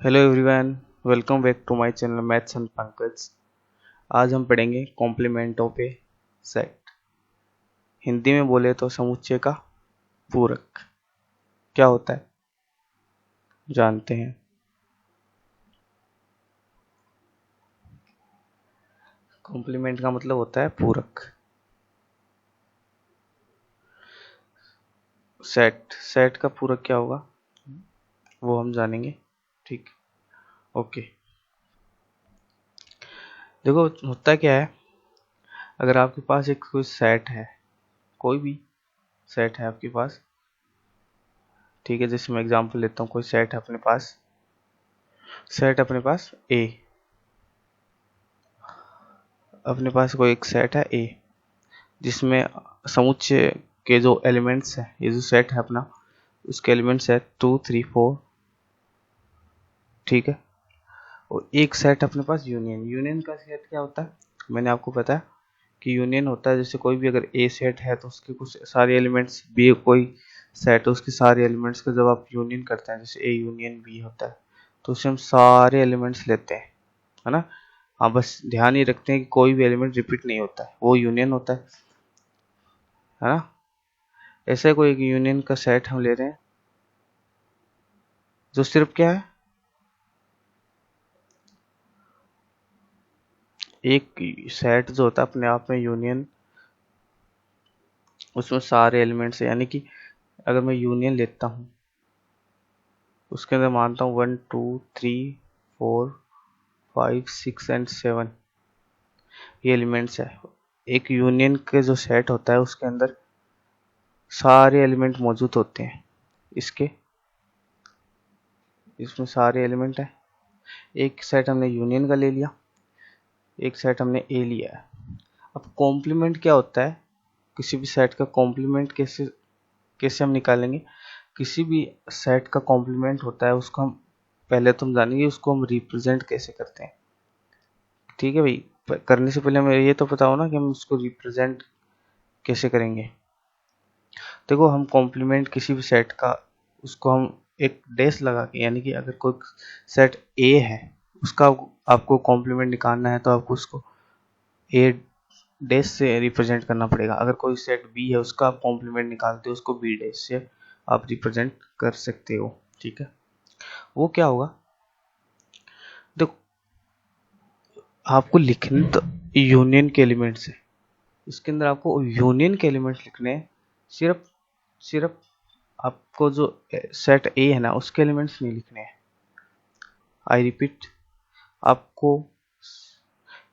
Hello everyone, welcome back to my channel maths and Pankaj. आज हम पढ़ेंगे complement of a set. Hindi में बोले तो समुच्चय का पूरक क्या होता है जानते हैं। कॉम्प्लीमेंट का मतलब होता है पूरक। सेट का पूरक क्या होगा वो हम जानेंगे। ठीक, ओके। देखो होता क्या है, अगर आपके पास एक कोई सेट है, कोई भी सेट है आपके पास, ठीक है। जैसे मैं एग्जांपल लेता हूँ, कोई सेट है अपने पास ए, अपने पास कोई एक सेट है ए जिसमें समुच्चय के जो एलिमेंट्स है, ये जो सेट है अपना, उसके एलिमेंट्स है 2 3 4, ठीक है। और एक सेट अपने पास यूनियन का सेट क्या होता है, मैंने आपको बताया कि यूनियन होता है जैसे कोई भी अगर ए सेट है तो उसके कुछ सारे एलिमेंट्स, बी कोई सेट है उसके सारे एलिमेंट्स को जब आप यूनियन करते हैं, जैसे ए यूनियन बी होता है, तो उससे हम सारे एलिमेंट्स लेते हैं, है ना। हाँ, बस ध्यान ही रखते हैं कि कोई भी एलिमेंट रिपीट नहीं होता है, वो यूनियन होता है ना। ऐसे कोई एक यूनियन का सेट हम ले रहे हैं जो सिर्फ क्या है, एक सेट जो होता है अपने आप में यूनियन, उसमें सारे एलिमेंट्स है। यानी कि अगर मैं यूनियन लेता हूँ, उसके अंदर मानता हूँ 1 2 3 4 5 6 एंड 7 ये एलिमेंट्स है। एक यूनियन के जो सेट होता है उसके अंदर सारे एलिमेंट मौजूद होते हैं, इसके इसमें सारे एलिमेंट है। एक सेट हमने यूनियन का ले लिया, एक सेट हमने ए लिया है। अब कॉम्प्लीमेंट क्या होता है, किसी भी सेट का कॉम्प्लीमेंट कैसे कैसे हम निकालेंगे। किसी भी सेट का कॉम्प्लीमेंट होता है, उसको हम पहले तो हम जानेंगे उसको हम रिप्रेजेंट कैसे करते हैं। ठीक है भाई, करने से पहले हमें ये तो पता हो ना कि हम उसको रिप्रेजेंट कैसे करेंगे। देखो, हम कॉम्प्लीमेंट किसी भी सेट का, उसको हम एक डैश लगा के, यानी कि अगर कोई सेट ए है उसका आपको कॉम्प्लीमेंट निकालना है तो आपको उसको ए डैश से रिप्रेजेंट करना पड़ेगा। अगर कोई सेट बी है उसका आप कॉम्प्लीमेंट निकालते हो, उसको बी डैश से आप रिप्रेजेंट कर सकते हो, ठीक है। वो क्या होगा, देखो आपको लिखने तो यूनियन के एलिमेंट्स है, इसके अंदर आपको यूनियन के एलिमेंट्स लिखने हैं। सिर्फ सिर्फ आपको जो सेट ए है ना उसके एलिमेंट्स नहीं लिखने हैं। आई रिपीट, आपको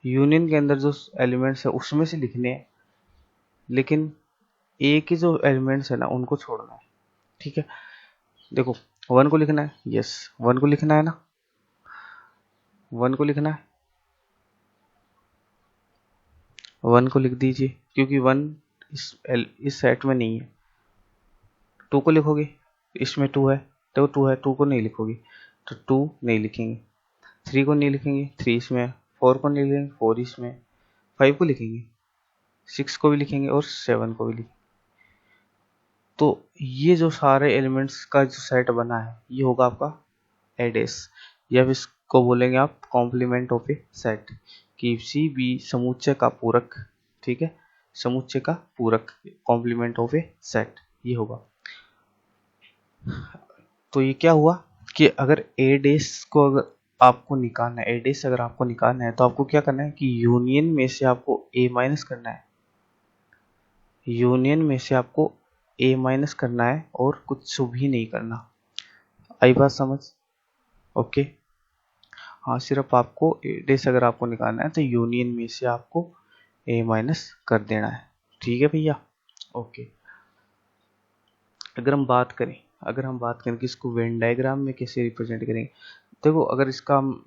यूनियन के अंदर जो एलिमेंट्स है उसमें से लिखने हैं, लेकिन ए के जो एलिमेंट्स है ना उनको छोड़ना है, ठीक है। देखो, 1 को लिखना है, यस 1 को लिखना है ना, 1 को लिखना है, 1 को लिख दीजिए क्योंकि 1 इस सेट में नहीं है। 2 को लिखोगे, इसमें 2 है तो 2 है, 2 को नहीं लिखोगे तो 2 नहीं लिखेंगे। 3 को नहीं लिखेंगे, 3 इसमें है। 4 को नहीं लिखेंगे, 4 इसमें है। 5 को लिखेंगे, 6 को भी लिखेंगे और 7 को भी लिखेंगे। तो ये जो सारे एलिमेंट्स का जो सेट बना है ये होगा आपका एडेस, या फिर इसको बोलेंगे आप कॉम्प्लीमेंट ऑफ ए सेट, किसी भी समुच्चय का पूरक, ठीक है। समुच्चय का पूरक कॉम्प्लीमेंट ऑफ ए सेट ये होगा। तो ये क्या हुआ कि अगर ए डेस को अगर आपको निकालना है, ए डेस अगर आपको निकालना है तो आपको क्या करना है कि यूनियन में से आपको ए माइनस करना है, यूनियन में से आपको ए माइनस करना है और कुछ भी नहीं करना। आई बात समझ, ओके। हाँ, सिर्फ आपको ए डेस अगर आपको निकालना है तो यूनियन में से आपको ए माइनस कर देना है, ठीक है भैया, ओके। अगर हम बात करें, कि इसको वेन डायग्राम में कैसे रिप्रेजेंट करेंगे। देखो, अगर इसका हम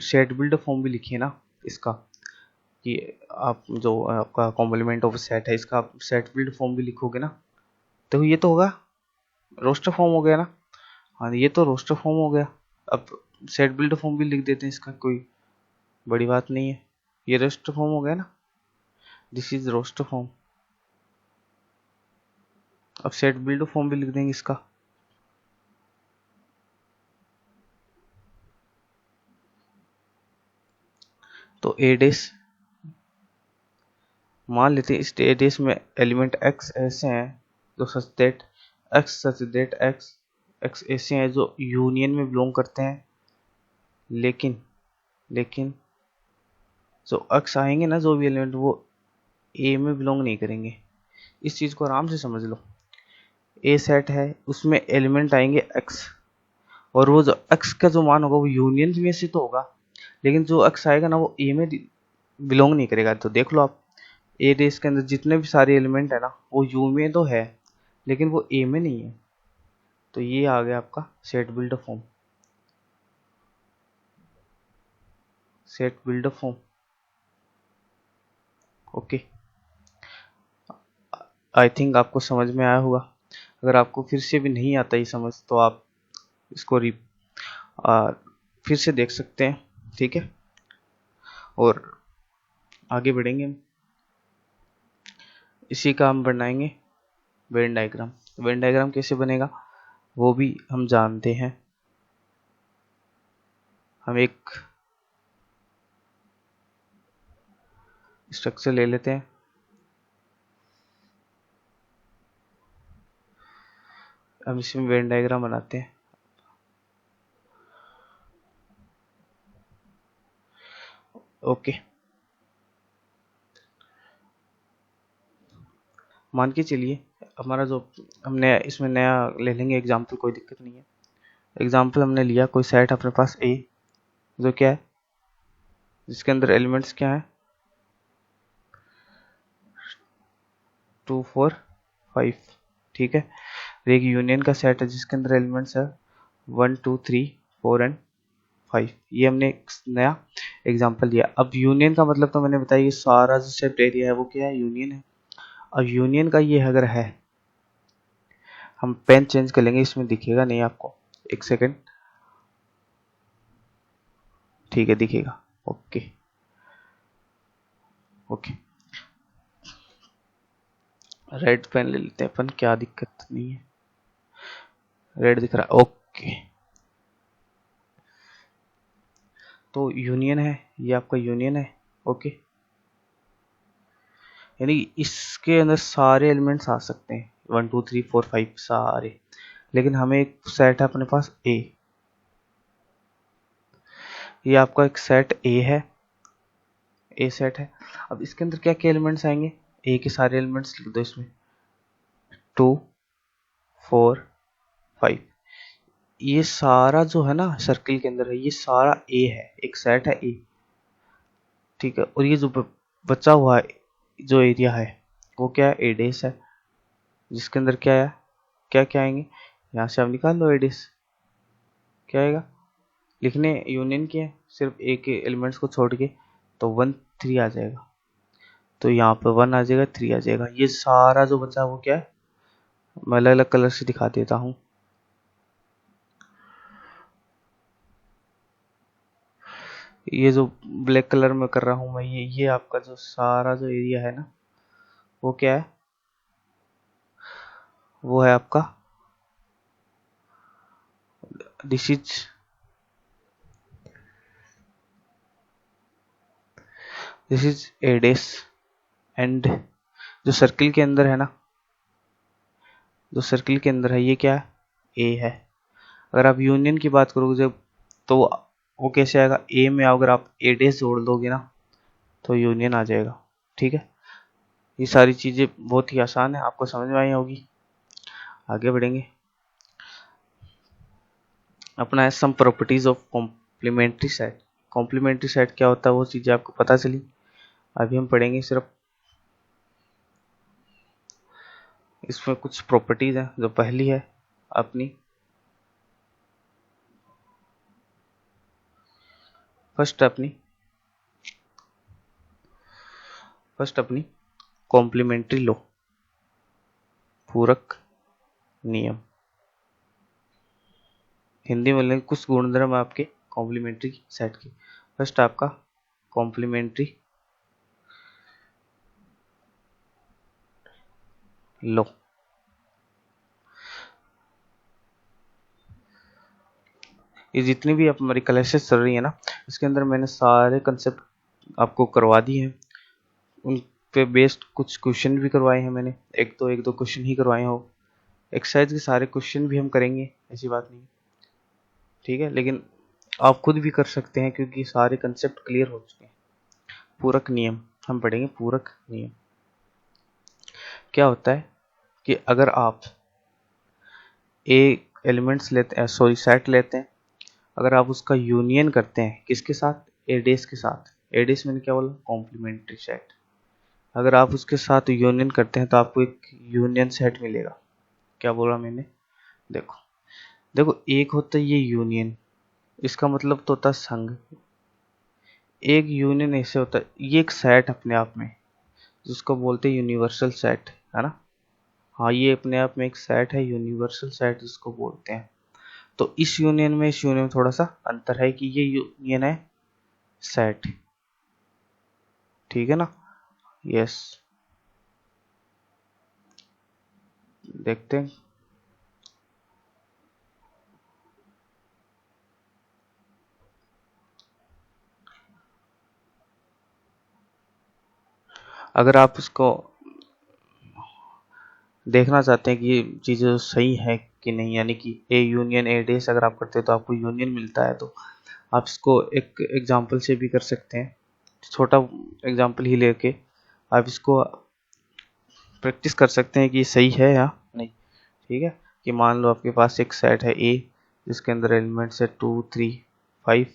सेट बिल्ड फॉर्म भी लिखिए ना इसका, कि आप जो आपका कॉम्प्लीमेंट ऑफ सेट है इसका आप सेट बिल्ड फॉर्म भी लिखोगे ना, तो ये तो होगा रोस्टर फॉर्म हो गया ना। हाँ, ये तो रोस्टर फॉर्म हो गया। अब सेट बिल्ड फॉर्म भी लिख देते हैं, इसका कोई बड़ी बात नहीं है, ये रोस्टर फॉर्म हो गया ना, दिस इज रोस्टर फॉर्म। अब सेट बिल्ड फॉर्म भी लिख देंगे इसका, तो ए डेस, मान लेते हैं इस ए डेस में एलिमेंट एक्स ऐसे हैं जो सच दैट एक्स ऐसे हैं जो यूनियन में बिलोंग करते हैं, लेकिन लेकिन जो एक्स आएंगे ना, जो भी एलिमेंट, वो ए में बिलोंग नहीं करेंगे। इस चीज़ को आराम से समझ लो। ए सेट है, उसमें एलिमेंट आएंगे एक्स, और वो जो एक्स का जो मान होगा वो यूनियन में से तो होगा, लेकिन जो एक्स आएगा ना वो ए में बिलोंग नहीं करेगा। तो देख लो आप, ए डेस के अंदर जितने भी सारे एलिमेंट है ना वो यू में तो है, लेकिन वो ए में नहीं है। तो ये आ गया आपका set builder form. Set builder form, okay. I think आपको समझ में आया होगा। अगर आपको फिर से भी नहीं आता ये समझ, तो आप इसको फिर से देख सकते हैं, ठीक है। और आगे बढ़ेंगे हम, इसी का हम बनाएंगे वेन डायग्राम। वेन डायग्राम कैसे बनेगा वो भी हम जानते हैं। हम एक स्ट्रक्चर ले लेते हैं, हम इसमें वेन डायग्राम बनाते हैं। ओके, मान के चलिए हमारा जो हमने इसमें नया ले लेंगे एग्जाम्पल, कोई दिक्कत नहीं है। एग्जाम्पल हमने लिया कोई सेट अपने पास ए, जो क्या है, जिसके अंदर एलिमेंट्स क्या है, 2 4 5, ठीक है। एक यूनियन का सेट है जिसके अंदर एलिमेंट्स है 1 2 3 4 एंड 5। ये हमने एक नया एग्जाम्पल दिया। अब यूनियन का मतलब तो मैंने बताया, ये सारा जो सेट एरिया है वो क्या है, यूनियन है। अब यूनियन का ये अगर है, हम पेन चेंज कर लेंगे, इसमें दिखेगा नहीं आपको, एक सेकेंड, ठीक है दिखेगा, ओके ओके। रेड पेन ले लेते हैं अपन, क्या दिक्कत नहीं है, रेड दिख रहा है, ओके। तो यूनियन है, ये आपका यूनियन है, ओके। यानी इसके अंदर सारे एलिमेंट्स आ सकते हैं 1 2 3 4 5 सारे, लेकिन हमें एक सेट है अपने पास ए। ये आपका एक सेट ए है, ए सेट है। अब इसके अंदर क्या क्या एलिमेंट्स आएंगे, ए के सारे एलिमेंट्स लिख दो इसमें, 2 4 5। ये सारा जो है ना सर्किल के अंदर है, ये सारा ए है, एक सेट है ए, ठीक है। और ये जो बचा हुआ है जो एरिया है वो क्या है, ए डेस है, जिसके अंदर क्या है, क्या क्या आएंगे, यहाँ से आप निकाल लो, ए डेस क्या आएगा, लिखने यूनियन के सिर्फ ए के एलिमेंट्स को छोड़ के, तो 1 3 आ जाएगा। तो यहाँ पे 1 आ जाएगा, 3 आ जाएगा। ये सारा जो बचा वो क्या है, मैं अलग अलग कलर से दिखा देता हूँ। ये जो ब्लैक कलर में कर रहा हूँ मैं, ये आपका जो सारा जो एरिया है ना वो क्या है, वो है आपका दिस इज ए डेस। एंड जो सर्किल के अंदर है ना, जो सर्किल के अंदर है ये क्या है, ए है। अगर आप यूनियन की बात करोगे जब, तो वो कैसे आएगा, ए में अगर आप ए डेस जोड़ दोगे ना तो यूनियन आ जाएगा, ठीक है। ये सारी चीजें बहुत ही आसान है, आपको समझ में आई होगी। आगे बढ़ेंगे, अपना है some properties of complementary set. Complementary set क्या होता है वो चीजें आपको पता चली। अभी हम पढ़ेंगे सिर्फ इसमें कुछ प्रॉपर्टीज हैं। जो पहली है अपनी, फर्स्ट अपनी कॉम्प्लीमेंट्री लॉ, पूरक नियम। हिंदी में लेंगे कुछ गुणधर्म आपके कॉम्प्लीमेंट्री सेट के। फर्स्ट आपका कॉम्प्लीमेंट्री लॉ, ये जितनी भी हमारी क्लासेस चल रही है ना, इसके अंदर मैंने सारे कंसेप्ट आपको करवा दी हैं, उन पे बेस्ड कुछ क्वेश्चन भी करवाए हैं मैंने, एक दो क्वेश्चन ही करवाए हो। एक्सरसाइज के सारे क्वेश्चन भी हम करेंगे, ऐसी बात नहीं, ठीक है, लेकिन आप खुद भी कर सकते हैं क्योंकि सारे कंसेप्ट क्लियर हो चुके हैं। पूरक नियम हम पढ़ेंगे। पूरक नियम क्या होता है कि अगर आप ए एलिमेंट्स लेते हैं, सॉरी सेट लेते हैं, अगर आप उसका यूनियन करते हैं किसके साथ, एडेस के साथ, एडेस मैंने क्या बोला, कॉम्प्लीमेंट्री सेट, अगर आप उसके साथ यूनियन करते हैं तो आपको एक यूनियन सेट मिलेगा। क्या बोला मैंने, देखो देखो, एक होता है ये यूनियन, इसका मतलब तो होता है संघ। एक यूनियन ऐसे होता है, ये एक सेट अपने आप में, जिसको बोलते हैं यूनिवर्सल सेट, है ना। हाँ, ये अपने आप में एक सेट है, यूनिवर्सल सेट जिसको बोलते हैं। तो इस यूनियन में इस यूनियन में थोड़ा सा अंतर है कि ये यूनियन है सेट, ठीक है ना। यस, देखते हैं। अगर आप इसको देखना चाहते हैं कि ये चीज़ें सही है कि नहीं, यानी कि ए यूनियन ए डेस अगर आप करते हैं तो आपको यूनियन मिलता है, तो आप इसको एक एग्जांपल से भी कर सकते हैं। छोटा एग्जांपल ही लेके आप इसको प्रैक्टिस कर सकते हैं कि ये सही है या नहीं, ठीक है। कि मान लो आपके पास एक सेट है ए, जिसके अंदर एलिमेंट्स है 2 3 5।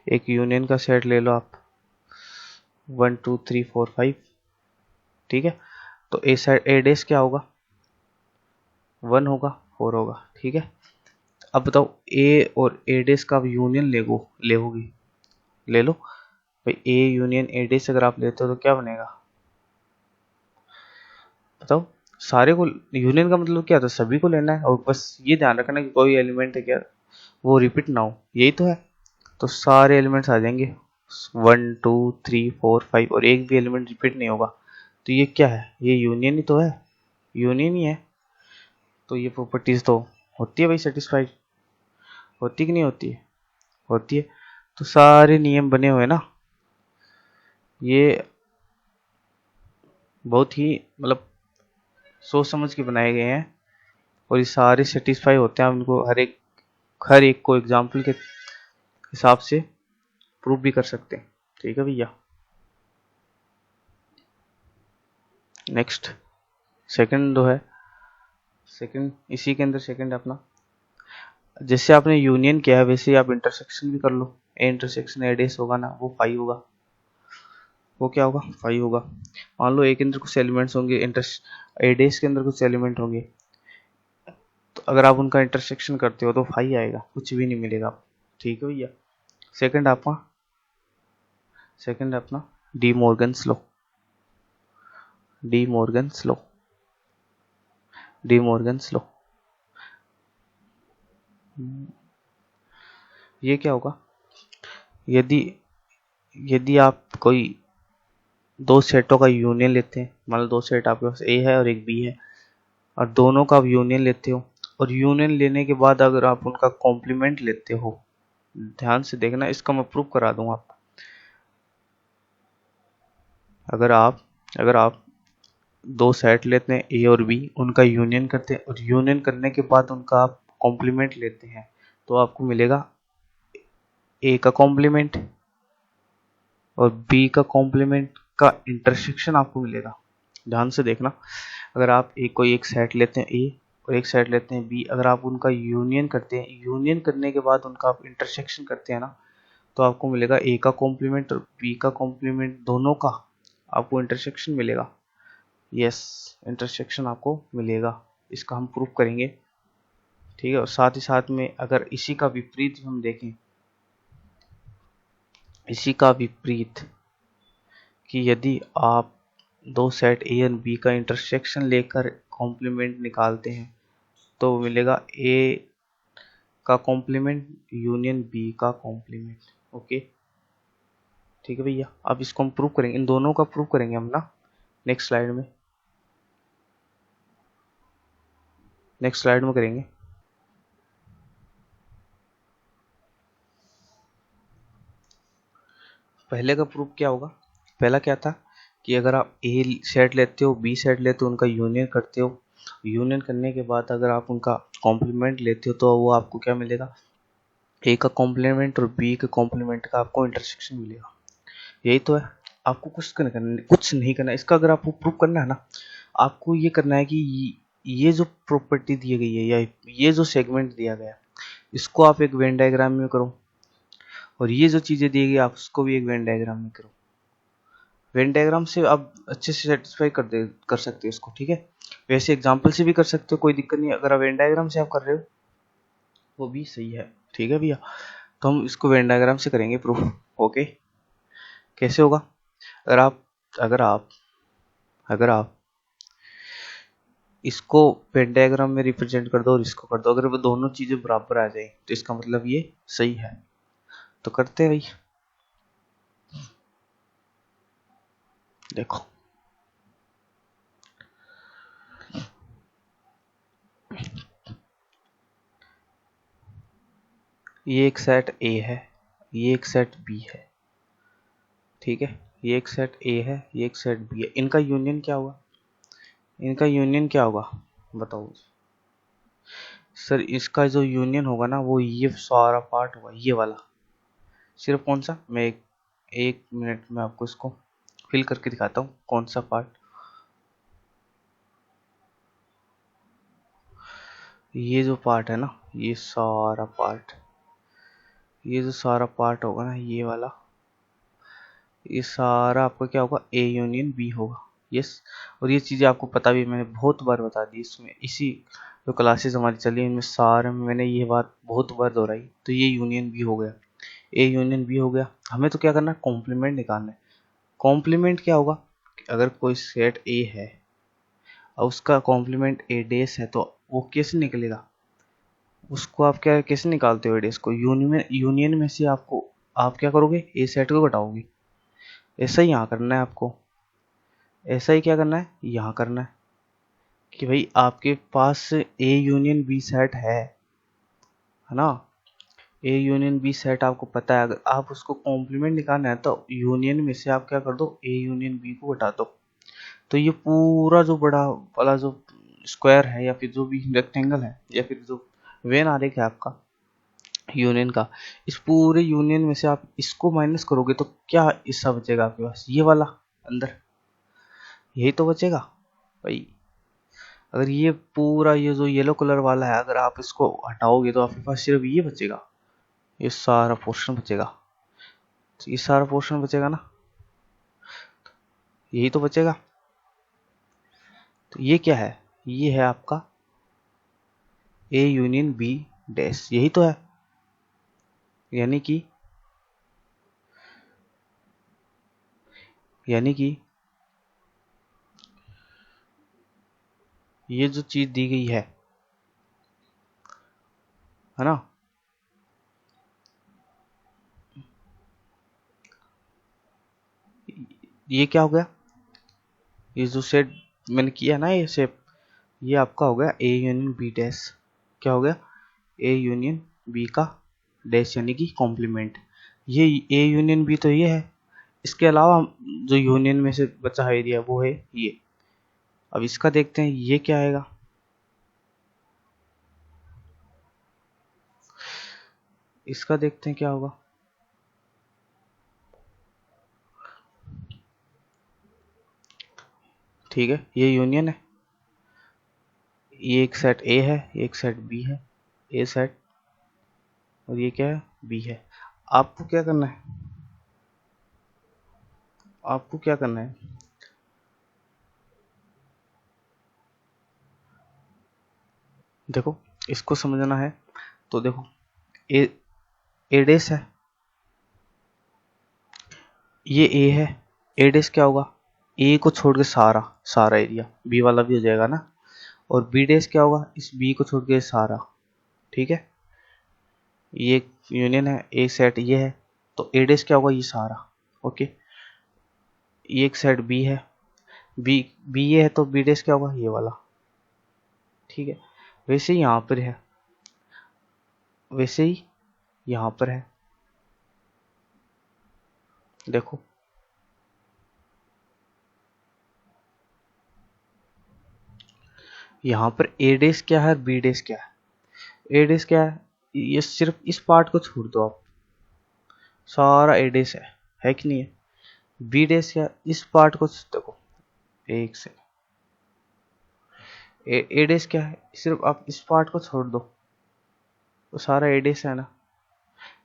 एक यूनियन का सेट ले लो आप 1 2 3 4 5, ठीक है। तो ए सेट ए डेस क्या होगा, 1 होगा, 4 होगा, ठीक है। अब बताओ ए और ए डेस का आप यूनियन लेोगे, ले लो भाई, ए यूनियन ए डेस अगर आप लेते हो तो क्या बनेगा, बताओ। सारे को यूनियन का मतलब क्या था, सभी को लेना है, और बस ये ध्यान रखना कि कोई एलिमेंट है क्या वो रिपीट ना हो, यही तो है। तो सारे एलिमेंट्स आ जाएंगे 1 2 3 4 5, और एक भी एलिमेंट रिपीट नहीं होगा। तो ये क्या है, ये यूनियन ही तो है, यूनियन ही है। तो ये प्रॉपर्टीज तो होती है भाई, सेटिस्फाइड होती कि नहीं होती है, होती है। तो सारे नियम बने हुए ना, ये बहुत ही मतलब सोच समझ के बनाए गए हैं, और ये सारे सेटिस्फाई होते हैं। आप इनको हर एक को एग्जाम्पल के हिसाब से प्रूव भी कर सकते हैं, ठीक है भैया। नेक्स्ट सेकंड जो है, सेकंड इसी के अंदर सेकंड अपना, जैसे आपने यूनियन किया है वैसे ही आप इंटरसेक्शन भी कर लो। ए इंटरसेक्शन एडेस होगा ना, वो 5 होगा, वो क्या होगा, 5 होगा। मान लो ए के अंदर कुछ एलिमेंट्स होंगे, एडेस के अंदर कुछ एलिमेंट होंगे, तो अगर आप उनका इंटरसेक्शन करते हो तो 5 आएगा, कुछ भी नहीं मिलेगा, ठीक है भैया। सेकंड आपका, सेकंड अपना D Morgan's law, D Morgan's law, D Morgan's law. ये क्या होगा, यदि यदि आप कोई दो सेटों का यूनियन लेते हैं, मान लो दो सेट आपके पास ए है और एक बी है, और दोनों का आप यूनियन लेते हो, और यूनियन लेने के बाद अगर आप उनका कॉम्प्लीमेंट लेते हो, ध्यान से देखना, इसका मैं प्रूफ करा दूंगा आपको। अगर आप दो सेट लेते हैं ए और बी, उनका यूनियन करते हैं, और यूनियन करने के बाद उनका आप कॉम्प्लीमेंट लेते हैं, तो आपको मिलेगा ए का कॉम्प्लीमेंट और बी का कॉम्प्लीमेंट का इंटरसेक्शन आपको मिलेगा। ध्यान से देखना, अगर आप कोई एक सेट लेते हैं ए और एक सेट लेते हैं बी, अगर आप उनका यूनियन करते हैं, यूनियन करने के बाद उनका आप इंटरसेक्शन करते हैं ना, तो आपको मिलेगा ए का कॉम्प्लीमेंट और बी का कॉम्प्लीमेंट, दोनों का आपको इंटरसेक्शन मिलेगा। यस, इंटरसेक्शन आपको मिलेगा, इसका हम प्रूफ करेंगे, ठीक है। और साथ ही साथ में अगर इसी का विपरीत हम देखें, इसी का विपरीत, कि यदि आप दो सेट ए और बी का इंटरसेक्शन लेकर कॉम्प्लीमेंट निकालते हैं, तो मिलेगा ए का कॉम्प्लीमेंट यूनियन बी का कॉम्प्लीमेंट। ओके, ठीक है भैया। अब इसको हम प्रूव करेंगे, इन दोनों का प्रूव करेंगे हम ना नेक्स्ट स्लाइड में, नेक्स्ट स्लाइड में करेंगे। पहले का प्रूफ क्या होगा, पहला क्या था कि अगर आप ए सेट लेते हो बी सेट लेते हो उनका यूनियन करते हो, यूनियन करने के बाद अगर आप उनका कॉम्प्लीमेंट लेते हो तो वो आपको क्या मिलेगा, ए का कॉम्प्लीमेंट और बी के कॉम्प्लीमेंट का आपको इंटरसेक्शन मिलेगा। यही तो है, आपको कुछ नहीं करना। इसका अगर आपको प्रूफ करना है ना, आपको ये करना है कि ये जो प्रॉपर्टी दी गई है या ये जो सेगमेंट दिया गया है इसको आप एक वेन डायग्राम में करो, और ये जो चीजें दी गई आप उसको भी एक वेन डायग्राम में करो। वेन डायग्राम से आप अच्छे से सेटिस्फाई कर सकते हो इसको, ठीक है। वैसे एग्जाम्पल से भी कर सकते हो, कोई दिक्कत नहीं। अगर आप वेन डायग्राम से आप कर रहे हो वो भी सही है, ठीक है भैया। तो हम इसको वेन डायग्राम से करेंगे प्रूफ। ओके, कैसे होगा, अगर आप अगर आप अगर आप इसको वेन डायग्राम में रिप्रेजेंट कर दो और इसको कर दो, अगर वो दोनों चीजें बराबर आ जाए तो इसका मतलब ये सही है। तो करते हैं भाई, देखो ये एक सेट ए है, ये एक सेट बी है, ठीक है। ये एक सेट ए है, ये एक सेट बी है, इनका यूनियन क्या होगा, इनका यूनियन क्या होगा बताओ सर। इसका जो यूनियन होगा ना वो ये सारा पार्ट होगा, ये वाला। सिर्फ कौन सा, मैं एक मिनट में आपको इसको फिल करके दिखाता हूँ कौन सा पार्ट। ये जो पार्ट है ना, ये सारा पार्ट, ये जो सारा पार्ट होगा ना ये वाला, ये सारा आपका क्या होगा, ए यूनियन बी होगा। यस, और ये चीज़ें आपको पता भी, मैंने बहुत बार बता दी इसमें, इसी जो क्लासेस हमारी चली इनमें सारे में मैंने ये बात बहुत बार दोहराई। तो ये यूनियन बी हो गया, ए यूनियन बी हो गया। हमें तो क्या करना है, कॉम्प्लीमेंट निकालना है। कॉम्प्लीमेंट क्या होगा, अगर कोई सेट ए है और उसका कॉम्प्लीमेंट ए डेस है तो वो कैसे निकलेगा, उसको आप क्या कैसे निकालते हो ए डेस को, यूनियन में से आपको आप क्या करोगे, ए सेट को घटाओगे। ऐसा ही यहाँ करना है आपको, ऐसा ही क्या करना है यहाँ करना है कि भाई आपके पास ए यूनियन बी सेट है ना। ए यूनियन बी सेट आपको पता है, अगर आप उसको कॉम्प्लीमेंट निकालना है तो यूनियन में से आप क्या कर दो, ए यूनियन बी को घटा दो। तो ये पूरा जो बड़ा वाला जो स्क्वायर है या फिर जो भी रेक्टेंगल है या फिर जो वेन आरेख है आपका यूनियन का, इस पूरे यूनियन में से आप इसको माइनस करोगे तो क्या हिस्सा बचेगा आपके पास, ये वाला अंदर, यही तो बचेगा भाई। अगर ये पूरा ये जो येलो कलर वाला है अगर आप इसको हटाओगे तो आपके पास सिर्फ ये बचेगा, ये सारा पोर्शन बचेगा। तो ये सारा पोर्शन बचेगा ना, यही तो बचेगा। तो ये क्या है, ये है आपका ए यूनियन बी डैश, यही तो है। यानी कि यानी कि ये जो चीज दी गई है ना, ये क्या हो गया, ये जो सेट मैंने किया ना ये शेप, ये आपका हो गया ए यूनियन बी डैश। क्या हो गया, ए यूनियन बी का डैश यानी कि कॉम्प्लीमेंट। ये ए यूनियन बी तो ये है, इसके अलावा जो यूनियन में से बचा एरिया वो है ये। अब इसका देखते हैं ये क्या आएगा, इसका देखते हैं क्या होगा। ठीक है, ये यूनियन है, ये एक सेट ए है, ये एक सेट बी है, ए सेट, और ये क्या है, बी है। आपको क्या करना है, आपको क्या करना है, देखो इसको समझना है तो देखो, ए ए डेस है, ये ए है, ए डेस क्या होगा, ए को छोड़ के सारा सारा एरिया, बी वाला भी हो जाएगा ना। और बी डेस क्या होगा, इस बी को छोड़ के सारा, ठीक है। ये एक यूनियन है, ए सेट ये है, तो ए डेस क्या होगा, ये सारा। ओके, ये एक सेट बी है, बी बी ये है तो बी डेस क्या होगा, ये वाला, ठीक है। वैसे ही यहाँ पर है, वैसे ही यहाँ पर है, देखो यहाँ पर ए डेस क्या है और बी डेस क्या है। ए डेस क्या है, ये सिर्फ इस पार्ट को छोड़ दो आप, सारा ए डेस है कि नहीं है। बी डेस क्या, इस पार्ट को देखो, एक से ए डेस क्या है, सिर्फ आप इस पार्ट को छोड़ दो तो सारा ए डेस है ना।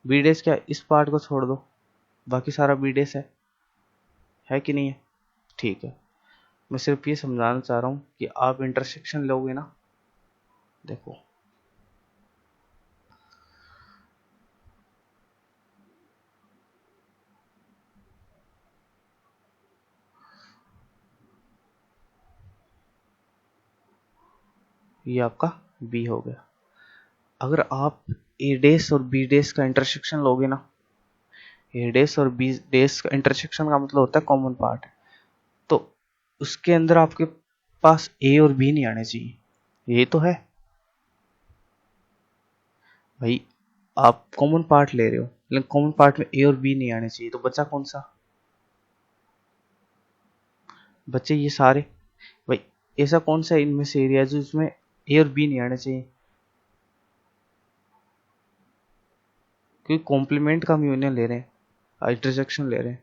बी डेस क्या है, इस पार्ट को छोड़ दो बाकी सारा बी डेस है कि नहीं है। ठीक है, मैं सिर्फ ये समझाना चाह रहा हूँ कि आप इंटरसेक्शन लोगे ना, देखो ये आपका बी हो गया। अगर आप ए डेस और बी डेस का इंटरसेक्शन लोगे ना, ए डेस और बी डेस का इंटरसेक्शन का मतलब होता है कॉमन पार्ट, तो उसके अंदर आपके पास ए और बी नहीं आने चाहिए। ये तो है भाई, आप कॉमन पार्ट ले रहे हो लेकिन कॉमन पार्ट में ए और बी नहीं आने चाहिए, तो बचा कौन सा, बच्चे ये सारे। भाई ऐसा कौन सा इनमें से एरिया है जो इसमें ए और बी नहीं आने चाहिए, क्योंकि कॉम्प्लीमेंट का हम यूनियन ले रहे हैं, इंटरसेक्शन ले रहे हैं।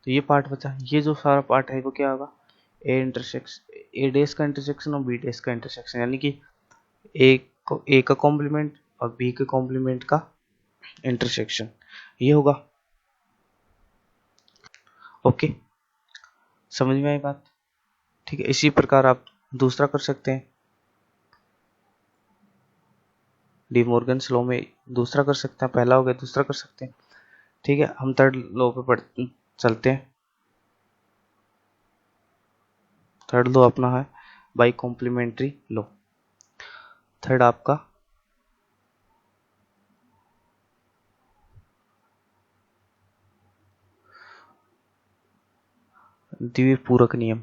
तो ये पार्ट बचा, ये जो सारा पार्ट है वो क्या होगा, ए इंटरसेक्शन, ए डेस का इंटरसेक्शन और बी डेस का इंटरसेक्शन, यानी कि ए का कॉम्प्लीमेंट और बी के कॉम्प्लीमेंट का इंटरसेक्शन, ये होगा। ओके, समझ में आई बात। ठीक है, इसी प्रकार आप दूसरा कर सकते हैं, डी मॉर्गन्स लॉ में दूसरा कर सकते हैं, पहला हो गया दूसरा कर सकते हैं। ठीक है, हम थर्ड लॉ पे चलते हैं। थर्ड लॉ अपना है बाई कॉम्प्लीमेंट्री लॉ। थर्ड आपका द्विपूरक नियम।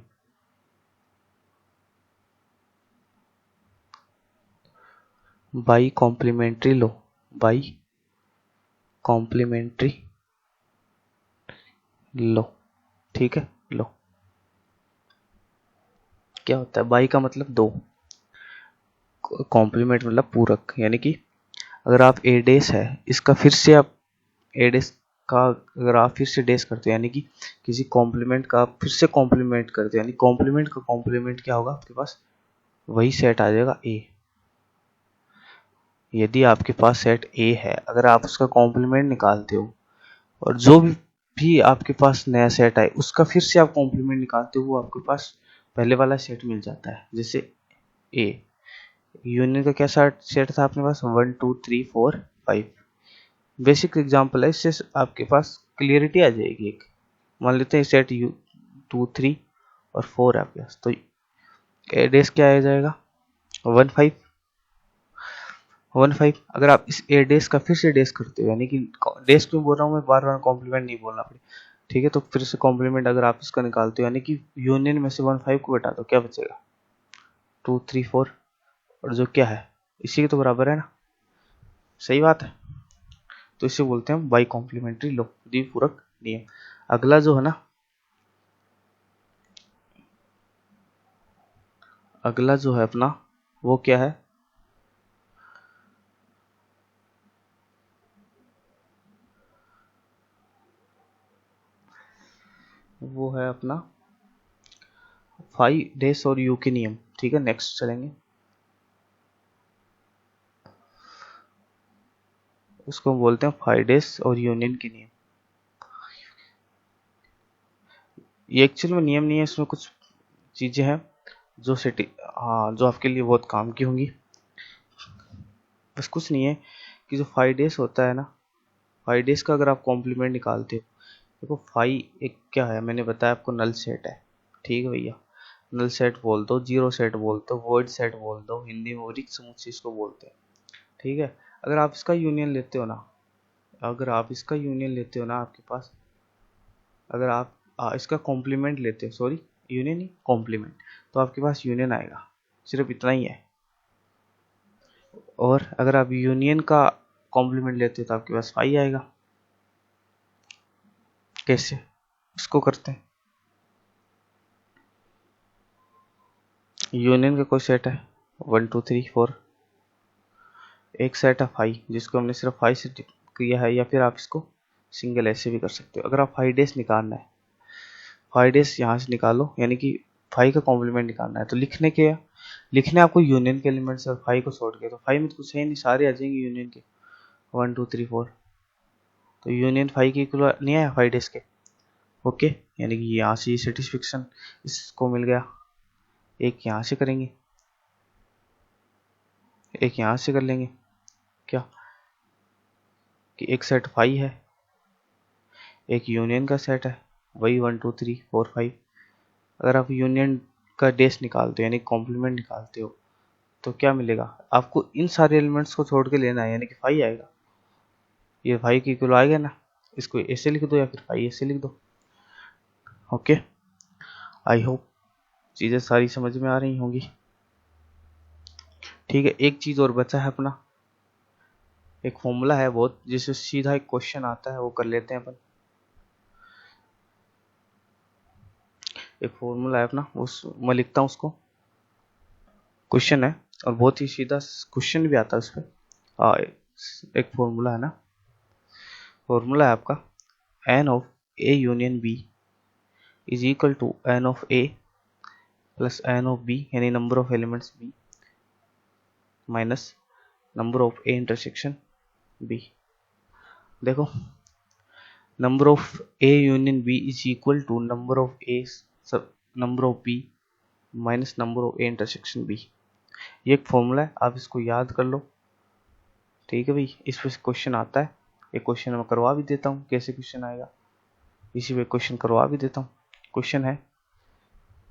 By complementary law, by complementary law. ठीक है, लो क्या होता है, बाई का मतलब दो, कॉम्प्लीमेंट मतलब पूरक, यानी कि अगर आप ए डेस है, इसका फिर से आप ए डेस का अगर आप फिर से डेस करते हो, यानी कि किसी कॉम्प्लीमेंट का आप फिर से कॉम्प्लीमेंट करते हो, यानी कॉम्प्लीमेंट का कॉम्प्लीमेंट क्या होगा आपके पास, वही सेट आ जाएगा ए। यदि आपके पास सेट ए है, अगर आप उसका कॉम्प्लीमेंट निकालते हो और जो भी आपके पास नया सेट आए उसका फिर से आप कॉम्प्लीमेंट निकालते हो, वो आपके पास पहले वाला सेट मिल जाता है। जैसे ए यूनियन का क्या सेट था अपने पास, 1 2 3 4 5। बेसिक एग्जांपल है, इससे आपके पास क्लियरिटी आ जाएगी। एक मान लेते हैं सेट यू 2 3 और 4 है आपके पास, तो एडेस क्या आ जाएगा, 1 5 अगर आप इस ए डेस का फिर से डेस करते हो, यानी कि डेस क्यों बोल रहा हूँ मैं, बार बार कॉम्प्लीमेंट नहीं बोलना पड़े। ठीक है, तो फिर से कॉम्प्लीमेंट अगर आप इसका निकालते हो, यानी कि यूनियन में से 1 5 को घटा दो, क्या बचेगा 2 3 4, और जो क्या है इसी के तो बराबर है ना, सही बात है। तो इसे बोलते हैं बाई कॉम्प्लीमेंट्री लॉ, द्विपूरक नियम। अगला जो है ना, अगला जो है अपना वो क्या है, वो है अपना फाई डेस और यू के नियम। ठीक है, नेक्स्ट चलेंगे, उसको हम बोलते हैं फाई डेस और यूनियन के नियम। ये एक्चुअल में नियम नहीं है, इसमें कुछ चीजें हैं जो सेटिंग, हाँ जो आपके लिए बहुत काम की होंगी। बस कुछ नहीं है कि जो 5 डेज होता है ना, 5 डेज का अगर आप कॉम्प्लीमेंट निकालते हो, देखो 5 एक क्या है, मैंने बताया आपको नल सेट है। ठीक है भैया, नल सेट बोल दो, जीरो सेट बोल दो, वॉइड सेट बोल दो, हिंदी में रिक्त समुच्चय इसको बोलते हैं। ठीक है, अगर आप इसका यूनियन लेते हो ना, अगर आप इसका यूनियन लेते हो ना आपके पास, अगर आप इसका कॉम्प्लीमेंट लेते हो, सॉरी यूनियन नहीं कॉम्प्लीमेंट, तो आपके पास यूनियन आएगा, सिर्फ इतना ही है। और अगर आप यूनियन का कॉम्प्लीमेंट लेते हो तो आपके पास फाई आएगा। कैसे इसको करते हैं? यूनियन का कोई सेट है 1 2 3 4, एक सेट है फाइव जिसको हमने सिर्फ फाइव से किया है, या फिर आप इसको सिंगल ऐसे भी कर सकते हो। अगर आप 5 डेज निकालना है, 5 डेज यहाँ से निकालो, यानी कि 5 का कॉम्प्लीमेंट निकालना है, तो लिखने आपको यूनियन के एलिमेंट्स और 5 को छोड़ के, तो 5 में तो कुछ है नहीं, सारे आ जाएंगे यूनियन के 1 2 3 4, तो यूनियन 5 के इक्वल नहीं आया 5 डेज के। ओके, यानी कि यहाँ से सेटिस्फेक्शन इसको मिल गया। एक यहाँ से करेंगे, एक यहाँ से कर लेंगे, क्या कि एक सेट 5 है, एक यूनियन का सेट है, वही 1 2 3 4 5। अगर आप यूनियन का डेस निकालते हो यानी कॉम्प्लीमेंट निकालते हो, तो क्या मिलेगा आपको? इन सारे एलिमेंट्स को छोड़ के लेना है, यानी कि 5 आएगा। ये 5 की इक्वल आएगा ना, इसको ऐसे लिख दो या फिर 5 ऐसे लिख दो। ओके, आई होप चीज़ें सारी समझ में आ रही होंगी। ठीक है, एक चीज़ और बचा है अपना, एक फॉर्मूला है बहुत, जिससे सीधा एक क्वेश्चन आता है, वो कर लेते हैं अपन। एक फॉर्मूला है अपना, उस मैं लिखता हूँ उसको, क्वेश्चन है और बहुत ही सीधा क्वेश्चन भी आता है उस पर। एक फॉर्मूला है ना, फॉर्मूला है आपका n of a union b is equal to n of a plus n of b, यानी number of elements b minus number of a intersection b। देखो, number of a union b is equal to number of b minus number of a intersection b। ये एक formula है, आप इसको याद कर लो। ठीक है भाई, इस पे क्वेश्चन आता है, एक क्वेश्चन मैं करवा भी देता हूँ। कैसे क्वेश्चन आएगा, इसी पे क्वेश्चन करवा भी देता हूँ। क्वेश्चन है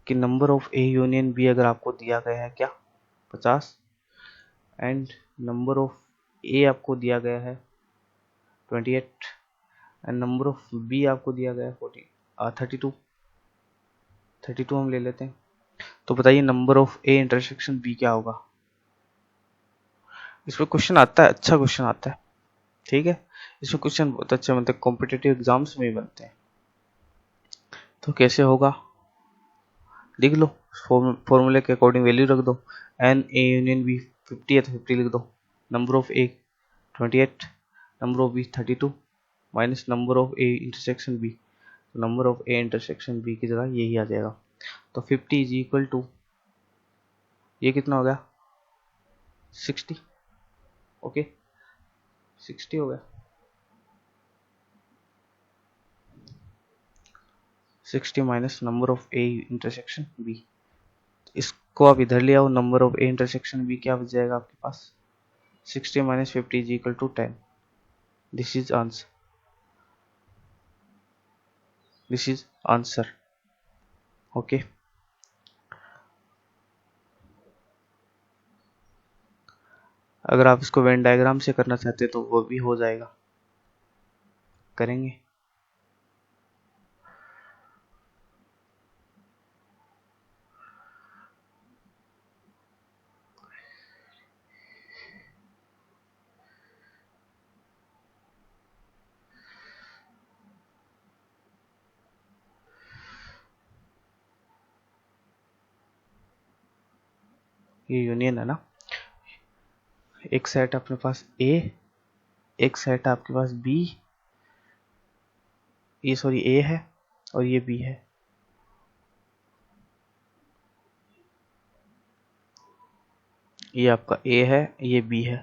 कि number of A union B अगर आपको दिया गया है क्या 50, एंड नंबर ऑफ ए आपको दिया गया है 28, एंड नंबर ऑफ बी आपको दिया गया है 32 हम ले लेते हैं। तो बताइए number of A intersection B क्या होगा? इसमें क्वेश्चन आता है, अच्छा क्वेश्चन आता है। ठीक है, इसमें क्वेश्चन बहुत अच्छे बनते हैं, कॉम्पिटिटिव एग्जाम्स में भी बनते हैं। तो कैसे होगा, लिख लो, फॉर्मूले के अकॉर्डिंग वैल्यू रख दो। एन ए यूनियन बी 50 है तो 50 लिख दो, number of A 28, number of B 32 minus number of A intersection B, number of A intersection B की जगह यही आ जाएगा। तो 50 इज इक्वल टू, ये कितना हो गया 60। ओके, 60 हो गया, 60 minus number of A intersection B. इसको आप इधर ले आओ, number of A intersection B क्या बच जाएगा आपके पास, 60 minus 50 is equal to 10। This is answer, this is answer. Okay, अगर आप इसको वेन डायग्राम से करना चाहते हैं तो वो भी हो जाएगा, करेंगे। ये यूनियन है ना, एक सेट अपने पास ए, एक सेट आपके पास बी, ये सॉरी ए है और ये बी है। ये आपका ए है, ये बी है।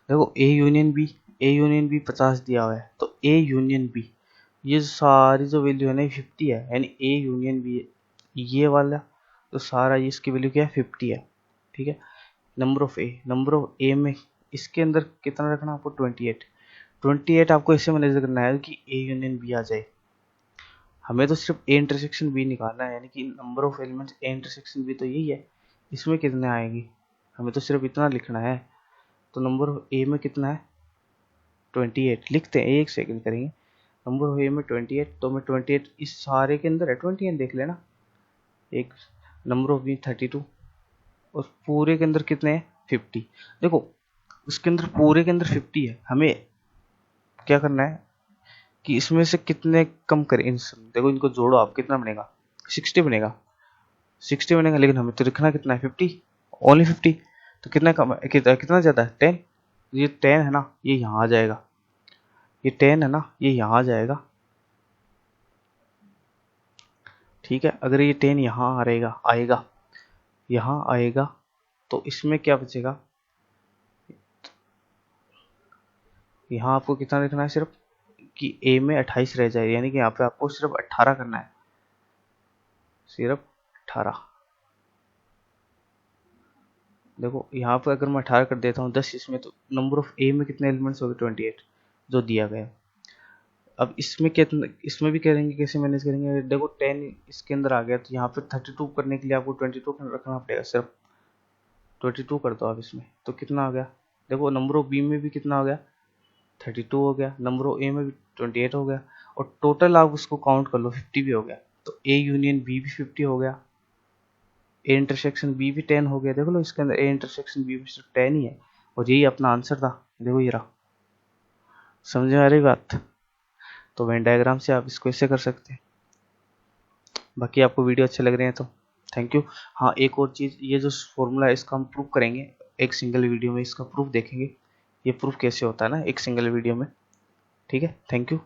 देखो ए यूनियन बी 50 दिया हुआ है, तो ए यूनियन बी, ये सारी जो वैल्यू है ना 50 है, यानी ए यूनियन बी ये वाला तो सारा ये इसकी वैल्यू क्या है 50 है। ठीक है, नंबर ऑफ ए में इसके अंदर कितना रखना आपको 28 आपको ऐसे मैनेज करना है कि ए यूनियन बी आ जाए। हमें तो सिर्फ ए इंटरसेक्शन बी निकालना है, यानी कि number of elements A intersection B तो यही है, इसमें कितने आएंगे हमें तो सिर्फ इतना लिखना है। तो नंबर ऑफ ए में कितना है 28, लिखते हैं, एक सेकंड करेंगे। नंबर ऑफ ए में 28, तो मैं 28 इस सारे के अंदर है 28 देख लेना। एक नंबर ऑफ बी 32 और पूरे के अंदर कितने हैं 50। देखो उसके अंदर पूरे के अंदर 50 है, हमें क्या करना है कि इसमें से कितने कम करें। इन देखो इनको जोड़ो आप, कितना बनेगा 60 बनेगा, 60 बनेगा, लेकिन हमें तो लिखना कितना है 50, ओनली 50। तो कितना कम है, कितना ज़्यादा है 10। ये 10 है ना, ये यहाँ आ जाएगा, ये 10 है ना, ये यहाँ आ जाएगा। ठीक है, अगर ये 10 यहाँ आएगा यहाँ आएगा, तो इसमें क्या बचेगा, यहाँ आपको कितना लिखना है सिर्फ कि a में 28 रह जाए, यानी कि यहाँ पे आपको सिर्फ 18 करना है, सिर्फ 18। देखो यहाँ पर अगर मैं 18 कर देता हूँ 10 इसमें, तो नंबर ऑफ a में कितने एलिमेंट्स हो गए 28 जो दिया गया। अब इसमें कितना, इसमें भी करेंगे, कैसे मैनेज करेंगे। देखो 10 इसके अंदर आ गया, तो यहाँ पे 32 करने के लिए आपको 22 रखना पड़ेगा, सिर्फ 22 कर दो आप इसमें, तो कितना आ गया। देखो नंबर ऑफ बी में भी कितना हो गया 32 हो गया, नंबर ऑफ ए में भी 28 हो गया, और टोटल आप उसको काउंट कर लो 50 भी हो गया। तो ए यूनियन बी भी 50 हो गया, ए इंटरसेक्शन बी भी 10 हो गया। देखो लो इसके अंदर ए इंटरसेक्शन बी भी सिर्फ 10 ही है, और यही अपना आंसर था। देखो ये रहा, समझ में आ रही बात। तो वेन डायग्राम से आप इसको ऐसे कर सकते हैं। बाकी आपको वीडियो अच्छे लग रहे हैं तो थैंक यू। हाँ एक और चीज़, ये जो फॉर्मूला है इसका हम प्रूफ करेंगे एक सिंगल वीडियो में, इसका प्रूफ देखेंगे, ये प्रूफ कैसे होता है ना एक सिंगल वीडियो में। ठीक है, थैंक यू।